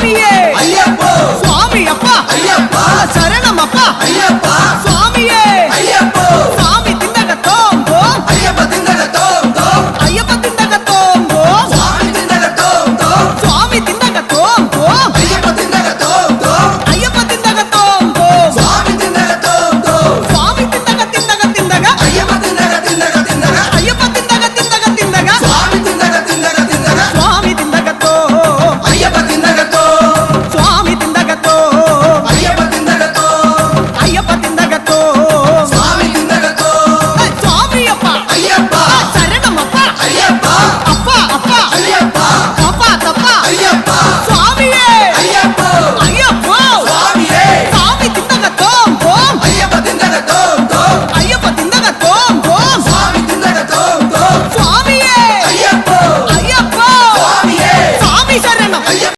స్వామియే అయ్యప్పో స్వామి అప్ప అయ్యప్ప శరణమప్ప అయ్యప్ప స్వామియే అయ్యప్పో స్వామి తిందగ తోం తోం అయ్యప్ప తిందగ తోం తోం అయ్యప్ప తిందగ తోం తోం స్వామి తిందగ తోం తోం స్వామి తిందగ తోం తోం అయ్యప్ప తిందగ తోం తోం అయ్యప్ప తిందగ తోం తోం స్వామి తిందగ తోం తోం స్వామి తిందగ తిందగ తిందగ అయ్యప్ప తిందగ తిందగ తిందగ అయ్యప్ప తిందగ తిందగ తిందగ స్వామి తిందగ తిందగ తిందగ స్వామి తిందగ తోం అయ్యప్ప తిందగ తోం స్వామి తిందగ తోం అయ్యప్ప తిందగ తోం అయ్యప్ప తిందగ తోం స్వామి తిందగ తోం స్వామి అప్ప అయ్యప్ప శరణమప్ప అయ్యప్ప అప్ప అప్ప అయ్యప్ప తప్ప తప్ప అయ్యప్ప స్వామియే